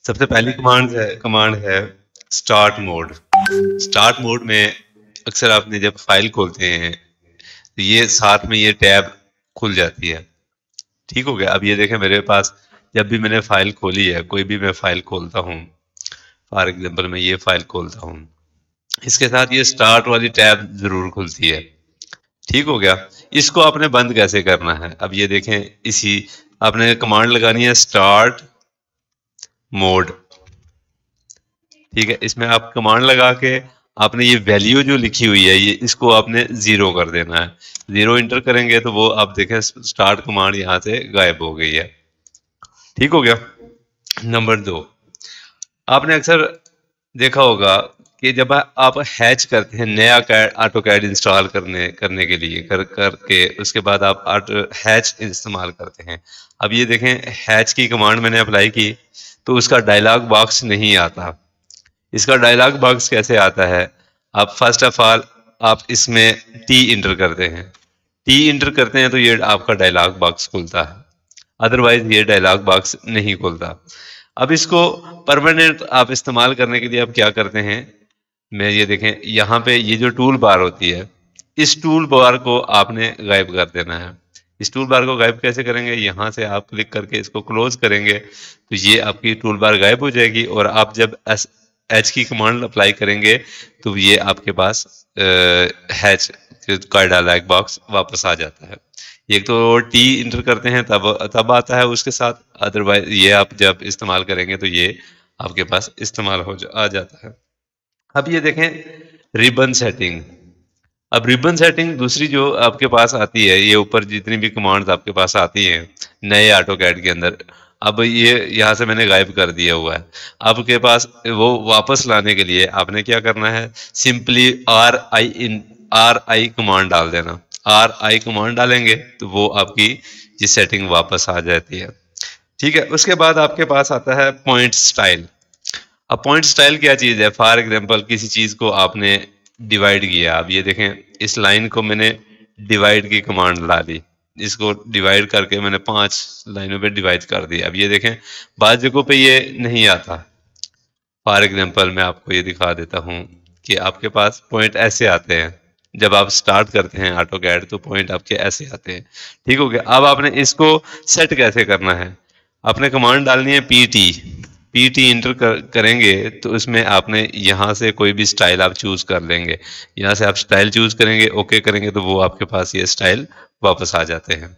सबसे पहली कमांड है स्टार्ट मोड। स्टार्ट मोड में अक्सर आपने जब फाइल खोलते हैं तो ये साथ में ये टैब खुल जाती है। ठीक हो गया। अब ये देखें मेरे पास जब भी मैंने फाइल खोली है, कोई भी मैं फाइल खोलता हूँ, फॉर एग्जांपल मैं ये फाइल खोलता हूँ, इसके साथ ये स्टार्ट वाली टैब जरूर खुलती है। ठीक हो गया। इसको आपने बंद कैसे करना है, अब ये देखें, इसी आपने कमांड लगानी है स्टार्ट मोड। ठीक है, इसमें आप कमांड लगा के आपने ये वैल्यू जो लिखी हुई है ये इसको आपने 0 कर देना है। 0 इंटर करेंगे तो वो आप देखें स्टार्ट कमांड यहाँ से गायब हो गई है। ठीक हो गया। नंबर 2, आपने अक्सर देखा होगा कि जब आप हैच करते हैं, नया ऑटो कैड इंस्टॉल करने के लिए करके उसके बाद आप हैच इस्तेमाल करते हैं। अब ये देखें, हैच की कमांड मैंने अप्लाई की तो उसका डायलॉग बॉक्स नहीं आता। इसका डायलॉग बॉक्स कैसे आता है, आप फर्स्ट ऑफ ऑल आप इसमें टी इंटर करते हैं। टी इंटर करते हैं तो ये आपका डायलॉग बॉक्स खुलता है, अदरवाइज ये डायलॉग बॉक्स नहीं खुलता। अब इसको परमानेंट आप इस्तेमाल करने के लिए आप क्या करते हैं, मैं ये देखें यहाँ पे ये जो टूल बार होती है, इस टूल बार को आपने गायब कर देना है। इस टूल बार को गायब कैसे करेंगे, यहाँ से आप क्लिक करके इसको क्लोज करेंगे तो ये आपकी टूल बार गायब हो जाएगी और आप जब हैच की कमांड अप्लाई करेंगे तो ये आपके पास हैच का डायलॉग बॉक्स वापस आ जाता है। एक तो टी इंटर करते हैं तब आता है उसके साथ, अदरवाइज ये आप जब इस्तेमाल करेंगे तो ये आपके पास इस्तेमाल आ जाता है। अब ये देखें रिबन सेटिंग। अब रिबन सेटिंग दूसरी जो आपके पास आती है, ये ऊपर जितनी भी कमांड्स आपके पास आती हैं नए ऑटो कैड के अंदर, अब ये यहाँ से मैंने गायब कर दिया हुआ है। आपके पास वो वापस लाने के लिए आपने क्या करना है, सिंपली RI कमांड डाल देना। RI कमांड डालेंगे तो वो आपकी ये सेटिंग वापस आ जाती है। ठीक है, उसके बाद आपके पास आता है पॉइंट स्टाइल। अब पॉइंट स्टाइल क्या चीज़ है, फॉर एग्जांपल किसी चीज़ को आपने डिवाइड किया। अब ये देखें इस लाइन को मैंने डिवाइड की कमांड डाली, इसको डिवाइड करके मैंने 5 लाइनों पे डिवाइड कर दिया। अब ये देखें बाद जगहों पे ये नहीं आता। फॉर एग्जांपल मैं आपको ये दिखा देता हूँ कि आपके पास पॉइंट ऐसे आते हैं, जब आप स्टार्ट करते हैं ऑटो कैड तो पॉइंट आपके ऐसे आते हैं। ठीक हो गया। अब आपने इसको सेट कैसे करना है, आपने कमांड डालनी है PT इंटर करेंगे तो उसमें आपने यहाँ से कोई भी स्टाइल आप चूज कर लेंगे। यहाँ से आप स्टाइल चूज करेंगे, ओके करेंगे तो वो आपके पास ये स्टाइल वापस आ जाते हैं।